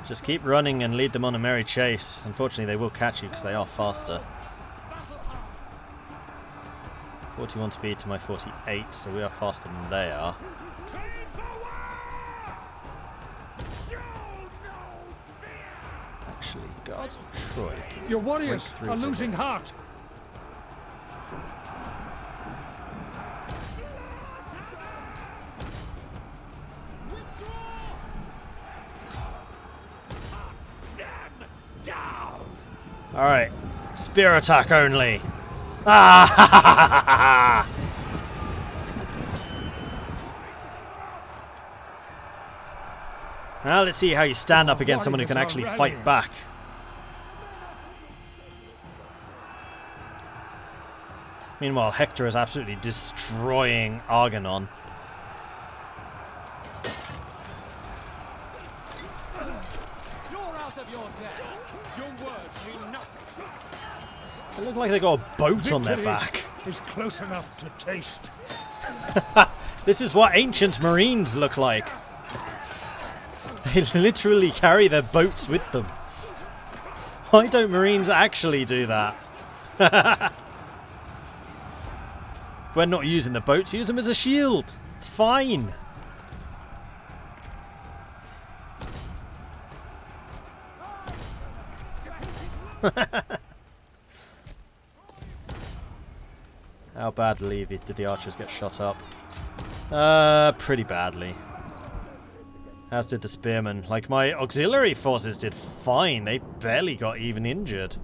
Just keep running and lead them on a merry chase. Unfortunately, they will catch you because they are faster. 41 speed to my 48, so we are faster than they are. Actually, guards of Troy. Your warriors are losing heart. Alright, spear attack only. Ah! Now let's see how you stand up against someone who can actually fight back. Meanwhile, Hector is absolutely destroying Argonon. They look like they got a boat on their back. Is close enough to taste. This is what ancient marines look like. They literally carry their boats with them. Why don't marines actually do that? When not using the boats, use them as a shield. It's fine. How badly did the archers get shot up? Pretty badly. As did the spearmen. Like, my auxiliary forces did fine. They barely got even injured.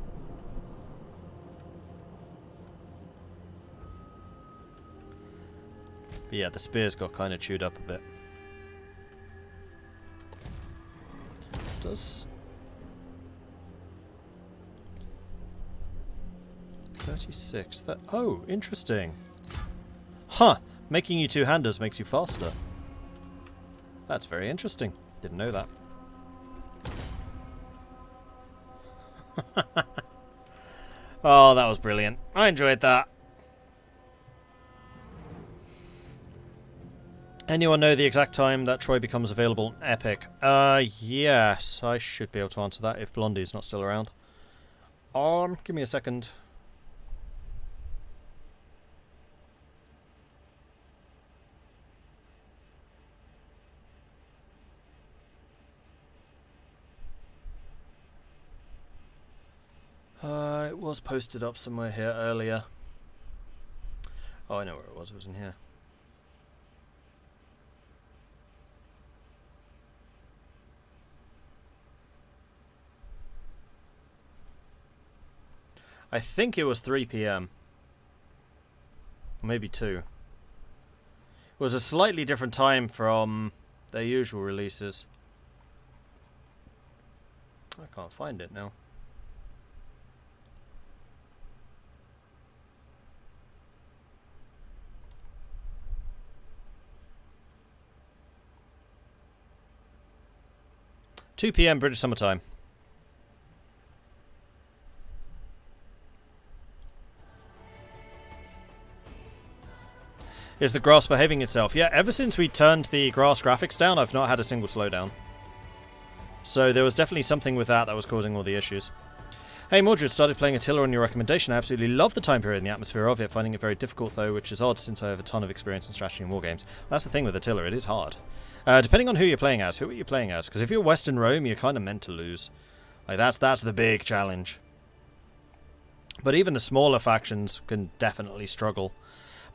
But yeah, the spears got kind of chewed up a bit. Does 36. That, oh, interesting. Huh. Making you two-handers makes you faster. That's very interesting. Didn't know that. Oh, that was brilliant. I enjoyed that. Anyone know the exact time that Troy becomes available on Epic? Yes. I should be able to answer that if Blondie's not still around. Give me a second. It was posted up somewhere here earlier. Oh, I know where it was. It was in here. I think it was 3 PM. Maybe 2. It was a slightly different time from their usual releases. I can't find it now. (2 PM British Summer Time). Is the grass behaving itself? Yeah, ever since we turned the grass graphics down, I've not had a single slowdown. So there was definitely something with that was causing all the issues. Hey, Mordred, started playing Attila on your recommendation. I absolutely love the time period and the atmosphere of it, finding it very difficult though, which is odd since I have a ton of experience in strategy and war games. That's the thing with Attila, it is hard. Depending on who you're playing as, who are you playing as? Because if you're Western Rome, you're kind of meant to lose. Like that's the big challenge. But even the smaller factions can definitely struggle.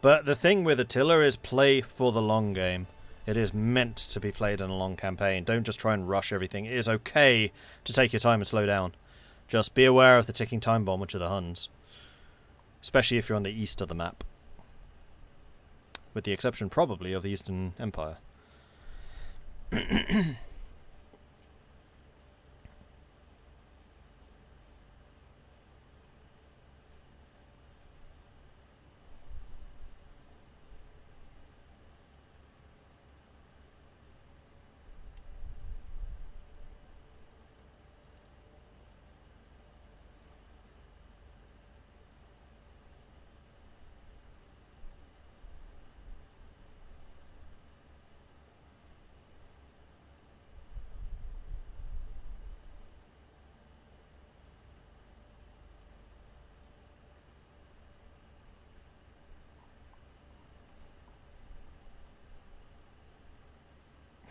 But the thing with Attila is play for the long game. It is meant to be played in a long campaign. Don't just try and rush everything. It is okay to take your time and slow down. Just be aware of the ticking time bomb, which are the Huns. Especially if you're on the east of the map. With the exception, probably, of the Eastern Empire.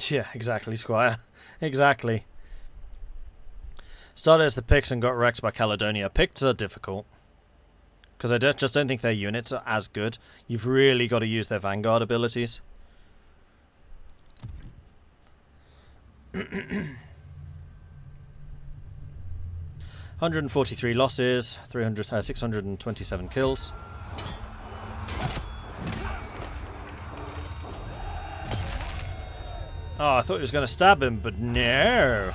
Yeah, exactly, Squire. Exactly. Started as the Picts and got wrecked by Caledonia. Picts are difficult. Because I just don't think their units are as good. You've really got to use their Vanguard abilities. 143 losses, 627 kills. Oh, I thought he was going to stab him, but no.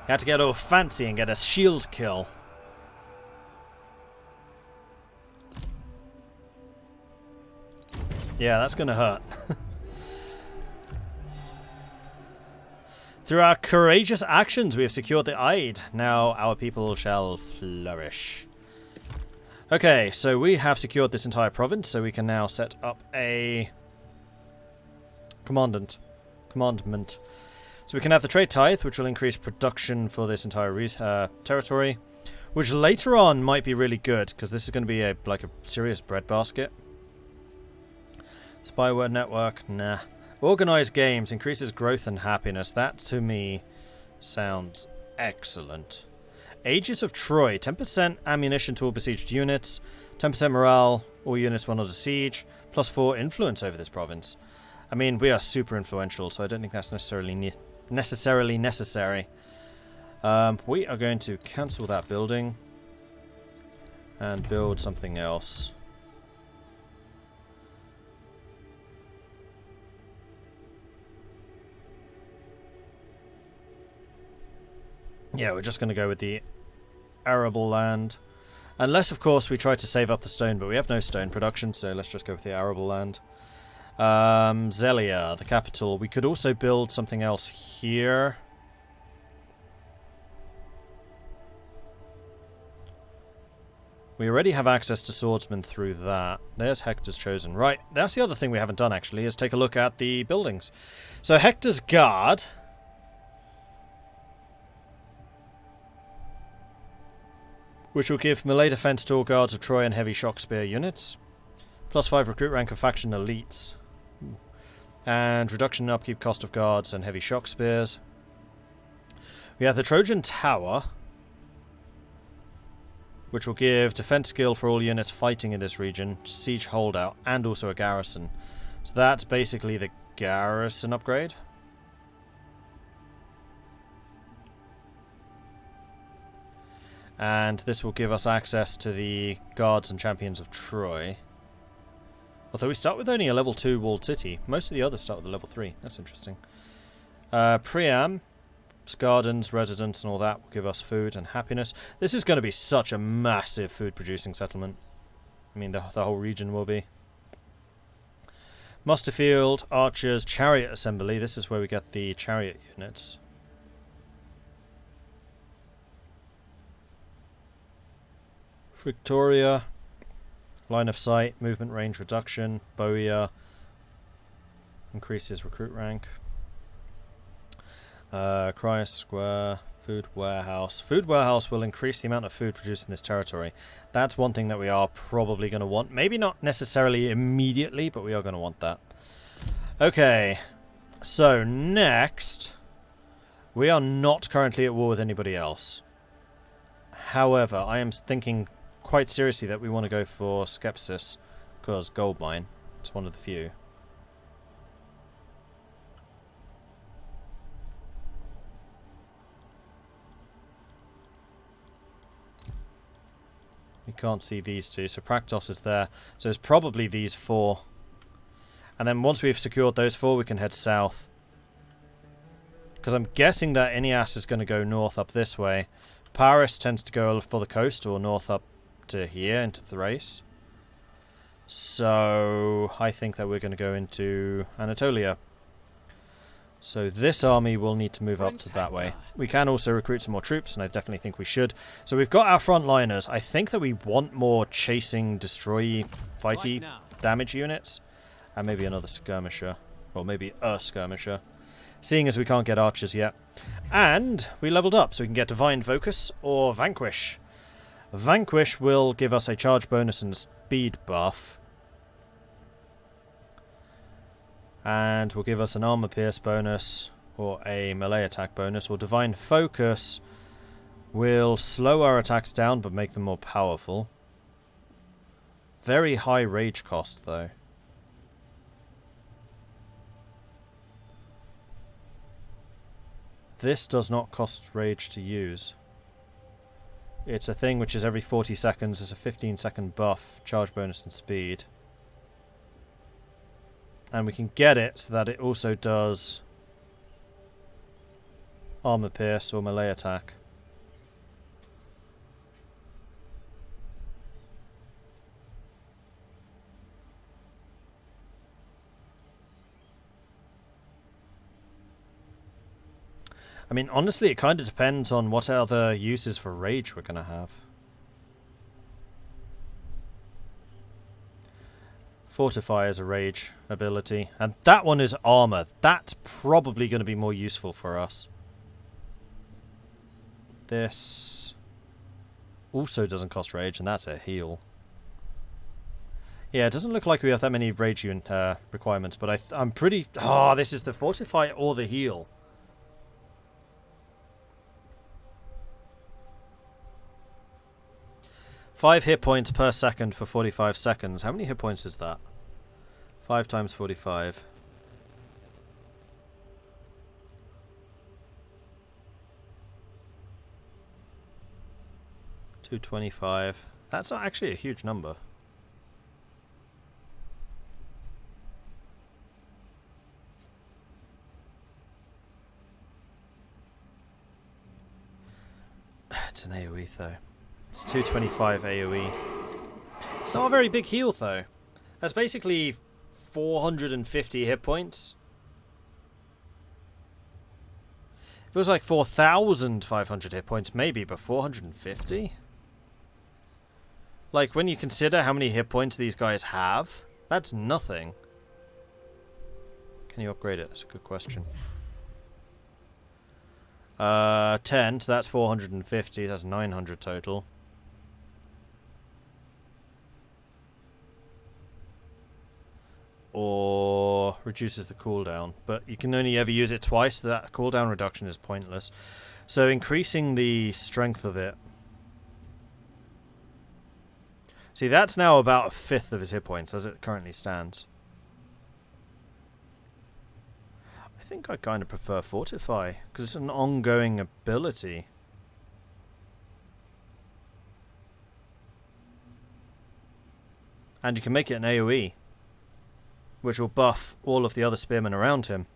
He had to get all fancy and get a shield kill. Yeah, that's going to hurt. Through our courageous actions, we have secured the Ide. Now our people shall flourish. Okay, so we have secured this entire province, so we can now set up a commandment. So we can have the trade tithe, which will increase production for this entire territory, which later on might be really good, because this is going to be like a serious breadbasket. Spyware network, nah. Organized games increases growth and happiness. That to me sounds excellent. Aegis of Troy, 10% ammunition to all besieged units, 10% morale, all units while under siege, plus 4 influence over this province. I mean, we are super influential, so I don't think that's necessarily necessary. We are going to cancel that building and build something else. Yeah, we're just going to go with the arable land. Unless, of course, we try to save up the stone, but we have no stone production, so let's just go with the arable land. Zelia, the capital. We could also build something else here. We already have access to swordsmen through that. There's Hector's chosen. Right, that's the other thing we haven't done, actually, is take a look at the buildings. So Hector's guard... which will give melee defense to all guards of Troy and heavy shock spear units. Plus 5 recruit rank of faction elites. And reduction in upkeep cost of guards and heavy shock spears. We have the Trojan Tower, which will give defense skill for all units fighting in this region, siege holdout, and also a garrison. So that's basically the garrison upgrade. And this will give us access to the guards and champions of Troy. Although we start with only a level 2 walled city. Most of the others start with a level 3. That's interesting. Priam, gardens, residents and all that will give us food and happiness. This is going to be such a massive food producing settlement. I mean, the whole region will be. Musterfield, archers, chariot assembly. This is where we get the chariot units. Victoria, line of sight, movement range reduction, Boia, increases recruit rank. Cryo Square, food warehouse. Food warehouse will increase the amount of food produced in this territory. That's one thing that we are probably going to want. Maybe not necessarily immediately, but we are going to want that. Okay, so next, we are not currently at war with anybody else. However, I am thinking quite seriously that we want to go for Skepsis, because gold mine is one of the few. We can't see these two, so Praktos is there. So it's probably these 4. And then once we've secured those 4, we can head south. Because I'm guessing that Ineas is going to go north up this way. Paris tends to go for the coast or north up to here into Thrace. So I think that we're going to go into Anatolia. So this army will need to move up to that way. We can also recruit some more troops, and I definitely think we should. So we've got our frontliners. I think that we want more chasing, destroy, fighty damage units. And maybe another skirmisher. Or maybe a skirmisher. Seeing as we can't get archers yet. And we leveled up, so we can get Divine Focus or Vanquish. Vanquish will give us a charge bonus and a speed buff. And will give us an armor pierce bonus or a melee attack bonus. Or divine focus will slow our attacks down but make them more powerful. Very high rage cost though. This does not cost rage to use. It's a thing which is every 40 seconds. It's a 15-second buff, charge bonus and speed. And we can get it so that it also does armor pierce or melee attack. I mean, honestly, it kind of depends on what other uses for rage we're going to have. Fortify is a rage ability. And that one is armor. That's probably going to be more useful for us. This also doesn't cost rage, and that's a heal. Yeah, it doesn't look like we have that many rage unit requirements, but I'm pretty... Oh, this is the fortify or the heal. Five hit points per second for 45 seconds. How many hit points is that? 5 times 45. $225. That's not actually a huge number. It's an AoE though. It's 225 AoE. It's not a very big heal though. That's basically 450 hit points. If it was like 4,500 hit points, maybe, but 450? Like, when you consider how many hit points these guys have, that's nothing. Can you upgrade it? That's a good question. 10, so that's 450, that's 900 total. Or reduces the cooldown, but you can only ever use it twice, so that cooldown reduction is pointless. So increasing the strength of it. See, that's now about a fifth of his hit points as it currently stands. I think I kind of prefer Fortify, because it's an ongoing ability. And you can make it an AoE, which will buff all of the other spearmen around him.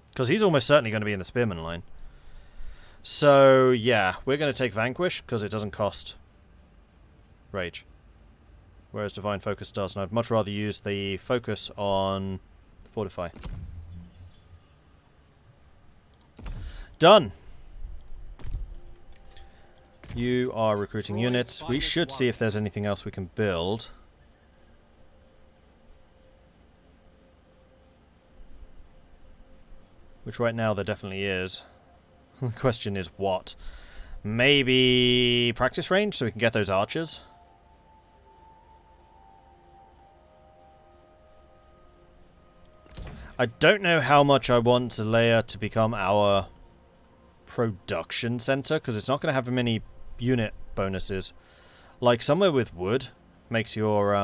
Because he's almost certainly going to be in the spearman line. So, yeah, we're going to take Vanquish, because it doesn't cost Rage. Whereas Divine Focus does, and I'd much rather use the Focus on Fortify. Done! You are recruiting units. We should see if there's anything else we can build. Which right now there definitely is. The question is what? Maybe practice range so we can get those archers? I don't know how much I want Zelaya to become our production center, because it's not going to have many unit bonuses. Like somewhere with wood makes your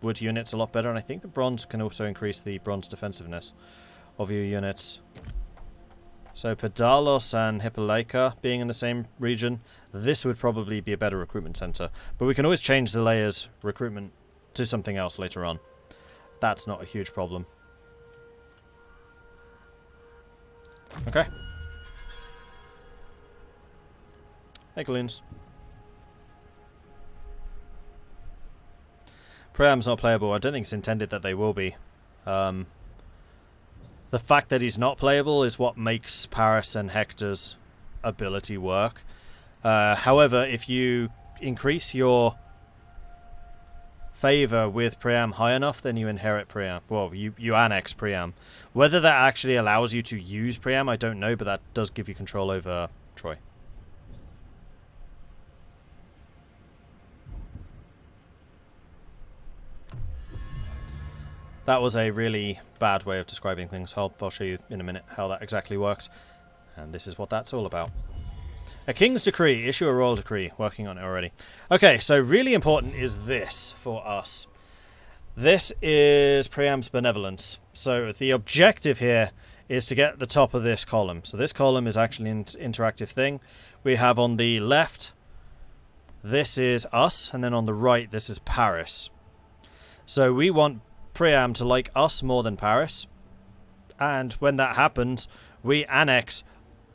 wood units a lot better, and I think the bronze can also increase the bronze defensiveness of your units. So Pedalos and Hippoleka being in the same region, this would probably be a better recruitment center. But we can always change Zelaya's recruitment to something else later on. That's not a huge problem. Okay. Hey, Galoons. Priam's not playable. I don't think it's intended that they will be. The fact that he's not playable is what makes Paris and Hector's ability work. However, if you increase your favor with Priam high enough, then you inherit Priam. Well, you annex Priam. Whether that actually allows you to use Priam, I don't know, but that does give you control over Troy. That was a really bad way of describing things. I'll show you in a minute how that exactly works. And this is what that's all about. A king's decree. Issue a royal decree. Working on it already. Okay, so really important is this for us. This is Priam's benevolence. So the objective here is to get the top of this column. So this column is actually an interactive thing. We have on the left, this is us, and then on the right, this is Paris. So we want Priam to like us more than Paris. And when that happens, we annex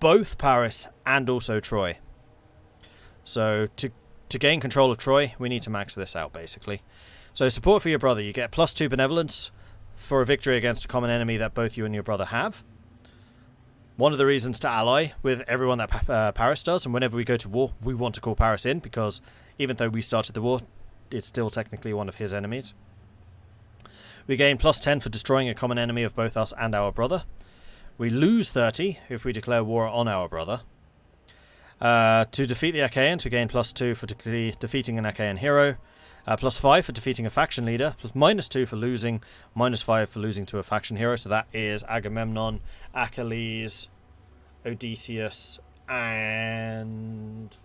both Paris and also Troy. So to gain control of Troy, we need to max this out, basically. So support for your brother. You get +2 benevolence for a victory against a common enemy that both you and your brother have. One of the reasons to ally with everyone that Paris does, and whenever we go to war, we want to call Paris in, because even though we started the war, it's still technically one of his enemies. We gain +10 for destroying a common enemy of both us and our brother. We lose 30 if we declare war on our brother. To defeat the Achaeans, we gain +2 for defeating an Achaean hero. +5 for defeating a faction leader. -2 for losing. -5 for losing to a faction hero. So that is Agamemnon, Achilles, Odysseus, and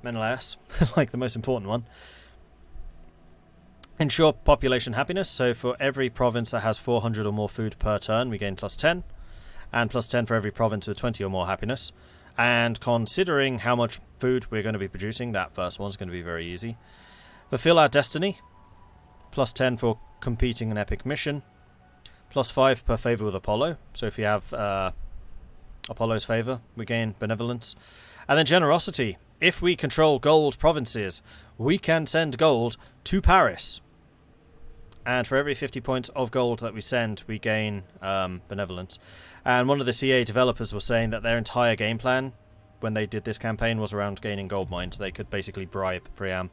Menelaus. Like the most important one. Ensure population happiness. So for every province that has 400 or more food per turn, we gain +10. And +10 for every province with 20 or more happiness. And considering how much food we're going to be producing, that first one's going to be very easy. Fulfill our destiny. +10 for completing an epic mission. +5 per favour with Apollo. So if you have Apollo's favour, we gain benevolence. And then generosity. If we control gold provinces, we can send gold to Paris. And for every 50 points of gold that we send, we gain benevolence. And one of the CA developers was saying that their entire game plan, when they did this campaign, was around gaining gold mines. They could basically bribe Priam.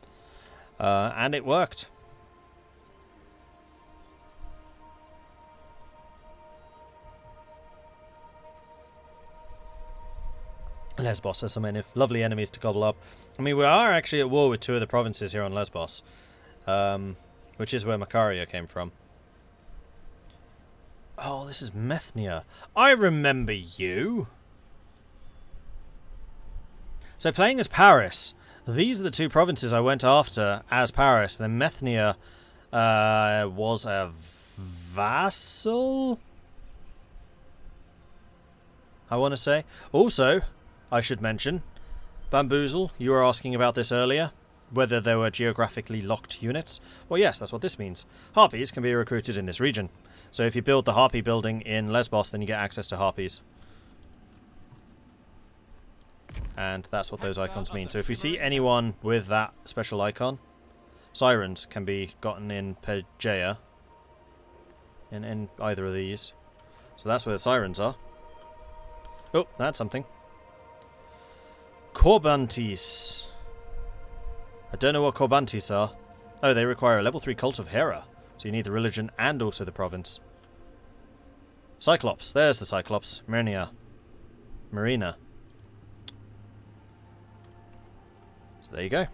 And it worked. Lesbos has some lovely enemies to gobble up. I mean, we are actually at war with 2 of the provinces here on Lesbos. Which is where Macaria came from. Oh, this is Methnia. I remember you! So playing as Paris, these are the 2 provinces I went after as Paris. Then Methnia was a vassal? I want to say. Also, I should mention, Bamboozle, you were asking about this earlier. Whether there were geographically locked units. Well, yes, that's what this means. Harpies can be recruited in this region. So if you build the Harpy building in Lesbos, then you get access to Harpies. And that's what those icons mean. So if we see anyone with that special icon, Sirens can be gotten in Pegea. In either of these. So that's where the Sirens are. Oh, that's something. Corbantes. I don't know what Corbantes are. Oh, they require a level 3 cult of Hera. So you need the religion and also the province. Cyclops. There's the Cyclops. Marina. So there you go.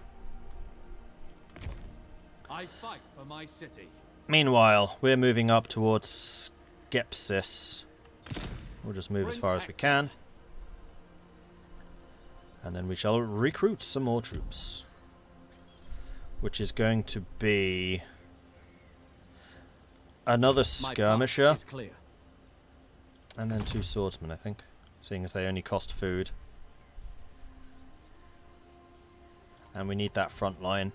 I fight for my city. Meanwhile, we're moving up towards Skepsis. We'll just move as far as we can. And then we shall recruit some more troops. Which is going to be another skirmisher. And then 2 swordsmen, I think. Seeing as they only cost food. And we need that front line.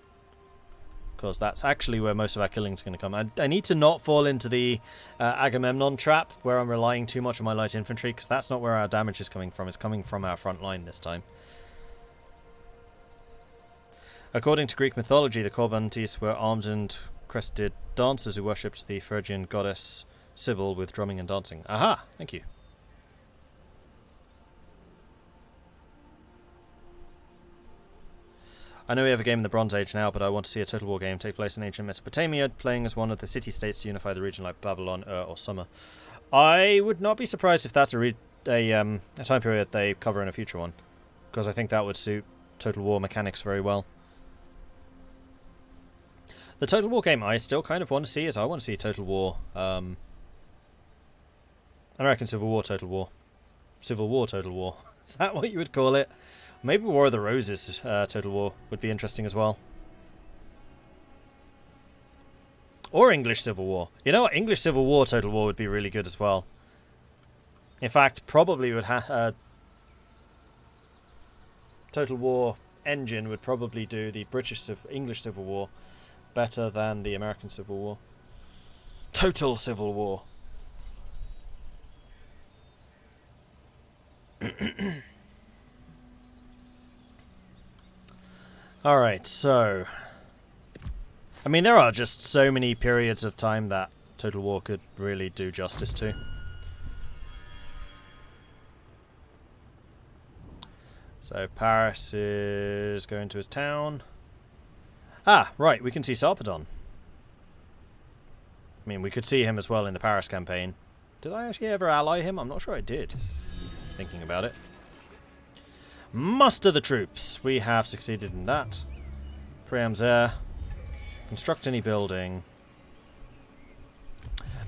Because that's actually where most of our killing is going to come. I need to not fall into the Agamemnon trap, where I'm relying too much on my light infantry, because that's not where our damage is coming from. It's coming from our front line this time. According to Greek mythology, the Corbantes were armed and crested dancers who worshipped the Phrygian goddess Sibyl with drumming and dancing. Aha! Thank you. I know we have a game in the Bronze Age now, but I want to see a Total War game take place in ancient Mesopotamia, playing as one of the city-states to unify the region like Babylon, or Sumer. I would not be surprised if that's a time period they cover in a future one, because I think that would suit Total War mechanics very well. The Total War game I still kind of want to see is I want to see Total War, American Civil War Total War. Civil War Total War. Is that what you would call it? Maybe War of the Roses Total War would be interesting as well. Or English Civil War. You know what? English Civil War Total War would be really good as well. In fact, probably would have... Total War engine would probably do the English Civil War better than the American Civil War. Total Civil War. Alright, so... I mean, there are just so many periods of time that Total War could really do justice to. So Paris is going to his town. Ah, right, we can see Sarpedon. I mean, we could see him as well in the Paris campaign. Did I actually ever ally him? I'm not sure I did. Thinking about it. Muster the troops. We have succeeded in that. Pream's there. Construct any building.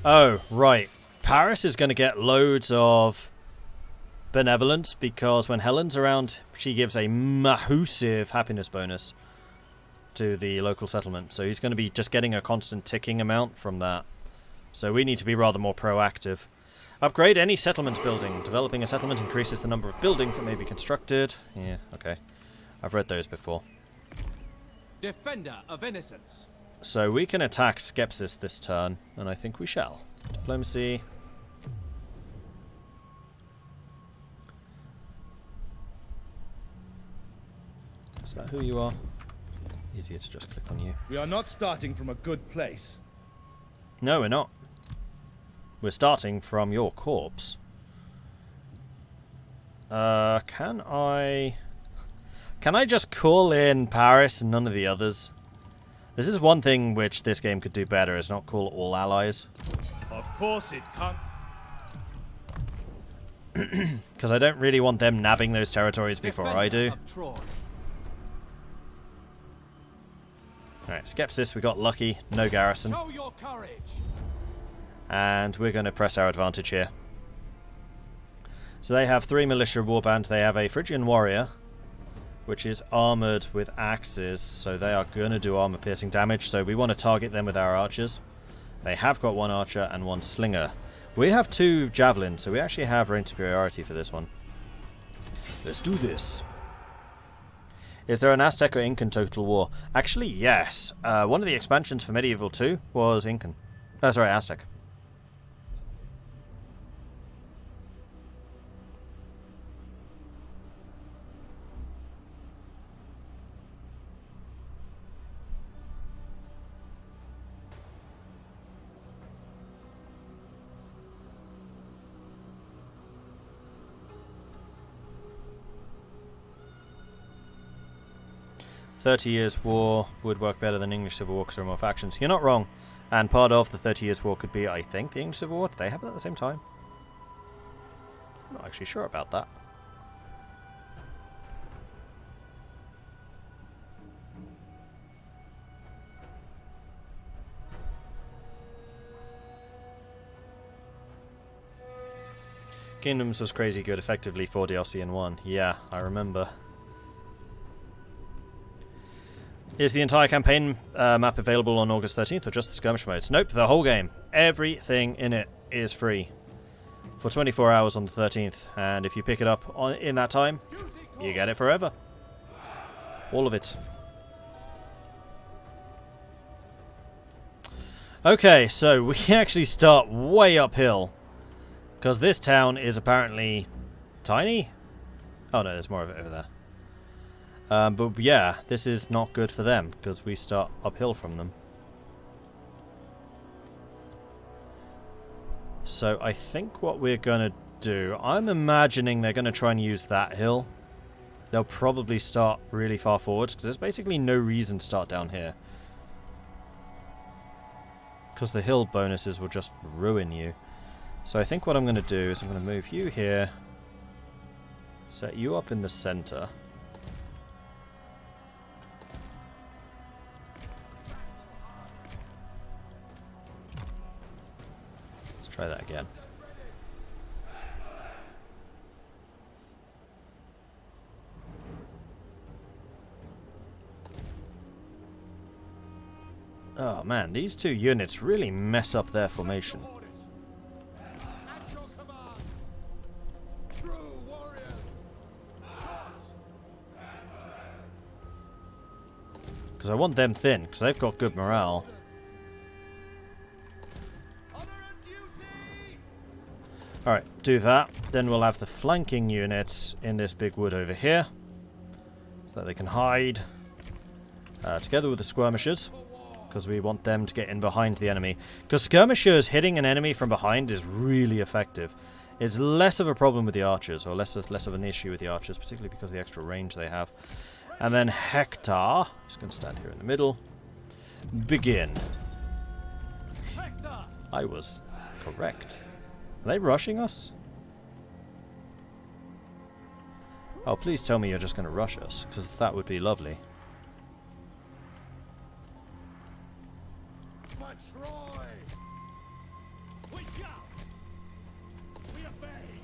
Oh, right. Paris is going to get loads of benevolence because when Helen's around, she gives a massive happiness bonus to the local settlement. So he's going to be just getting a constant ticking amount from that. So we need to be rather more proactive. Upgrade any settlement building. Developing a settlement increases the number of buildings that may be constructed. Yeah, okay. I've read those before. Defender of innocence. So we can attack Skepsis this turn, and I think we shall. Diplomacy. Is that who you are? Easier to just click on you. We are not starting from a good place. No, we're not. We're starting from your corpse. Can I just call in Paris and none of the others? This is one thing which this game could do better, is not call all allies. Of course it can't. Because I don't really want them nabbing those territories before I do. Alright, Skepsis, we got lucky. No garrison. Show your courage. And we're going to press our advantage here. So they have 3 militia warbands. They have a Phrygian warrior, which is armoured with axes. So they are going to do armour-piercing damage. So we want to target them with our archers. They have got 1 archer and 1 slinger. We have 2 javelins, so we actually have range superiority for this one. Let's do this. Is there an Aztec or Incan Total War? Actually, yes. One of the expansions for Medieval 2 was Incan. Sorry, Aztec. "30 Years' War would work better than English Civil War because there are more factions." You're not wrong. And part of the 30 Years' War could be, I think, the English Civil War. Did they have it at the same time? I'm not actually sure about that. Kingdoms was crazy good, effectively 4 DLC in 1. Yeah, I remember. Is the entire campaign map available on August 13th or just the skirmish modes? Nope, the whole game. Everything in it is free for 24 hours on the 13th. And if you pick it up in that time, you get it forever. All of it. Okay, so we actually start way uphill. Because this town is apparently tiny. Oh no, there's more of it over there. But yeah, this is not good for them, because we start uphill from them. So I think what we're going to do, I'm imagining they're going to try and use that hill. They'll probably start really far forwards, because there's basically no reason to start down here. Because the hill bonuses will just ruin you. So I think what I'm going to do is I'm going to move you here. Set you up in the center. Try that again. Oh man, these two units really mess up their formation. At your command. True warriors. Because I want them thin, because they've got good morale. Honor and duty. Alright, do that. Then we'll have the flanking units in this big wood over here. So that they can hide. Together with the skirmishers. Because we want them to get in behind the enemy. Because skirmishers hitting an enemy from behind is really effective. It's less of a problem with the archers, or less of an issue with the archers, particularly because of the extra range they have. And then Hector, just going to stand here in the middle. Begin. Hector. I was correct. Are they rushing us? Oh, please tell me you're just going to rush us, because that would be lovely. For Troy. We shout. We obey.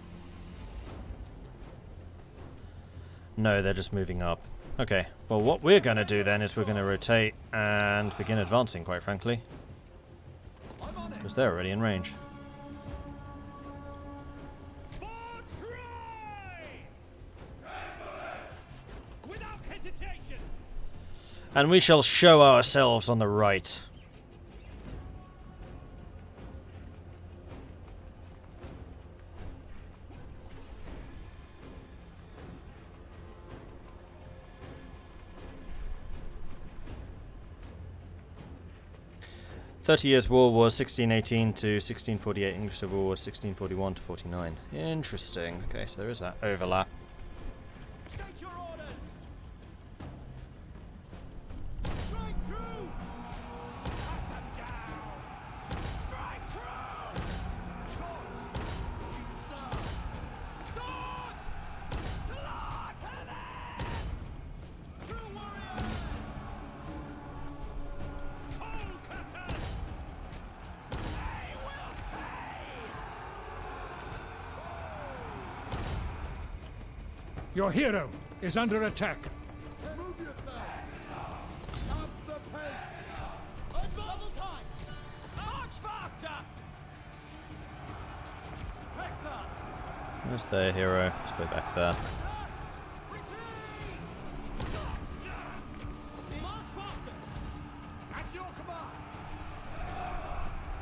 No, they're just moving up. Okay, well what we're going to do then is we're going to rotate and begin advancing, quite frankly. I'm on it. Because they're already in range. For Troy. Without hesitation. And we shall show ourselves on the right. Thirty Years' War was 1618 to 1648. English Civil War was 1641 to 49. Interesting. Okay, so there is that overlap. State your orders. Strike true. Cut them down. Strike true. Shot. We serve. Swords. Slaughter them. True warriors. Pole cutters. They will pay. Your hero is under attack. Move yourselves. Up the pace. On double time. March faster. Hector. Where's their hero? Let's go back there. Retreat. March faster. At your command.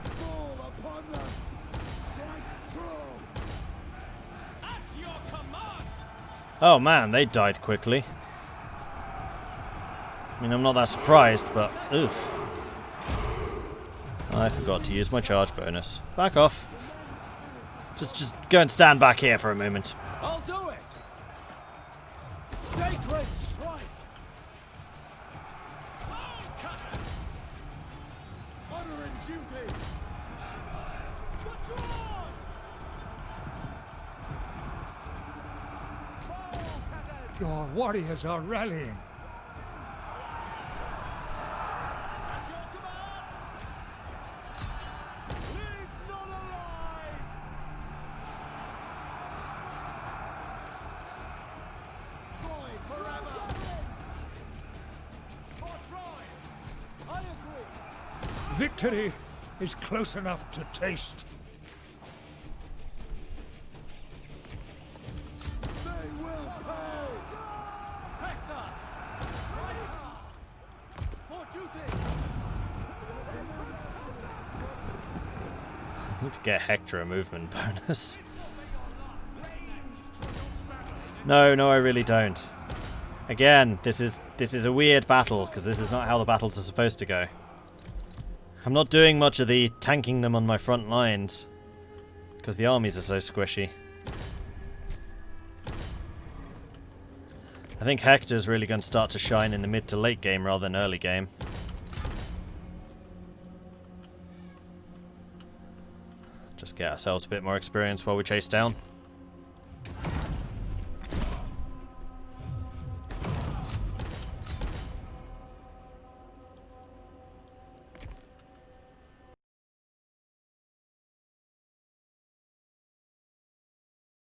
Fall upon them. Strike true. At your command. Oh man, they died quickly. I mean, I'm not that surprised, but oof. I forgot to use my charge bonus. Back off. Just go and stand back here for a moment. I'll do it. Sacred strike. Bone cutter. Honor and duty. For Troy. Bone cutter. Your warriors are rallying. At your command. Leave none alive. Troy forever. For Troy. I agree. Victory is close enough to taste. They will pay. Hector. For duty. I need to get Hector a movement bonus. No, I really don't. Again, this is a weird battle, because this is not how the battles are supposed to go. I'm not doing much of the tanking them on my front lines, because the armies are so squishy. I think Hector's really going to start to shine in the mid to late game rather than early game. Just get ourselves a bit more experience while we chase down.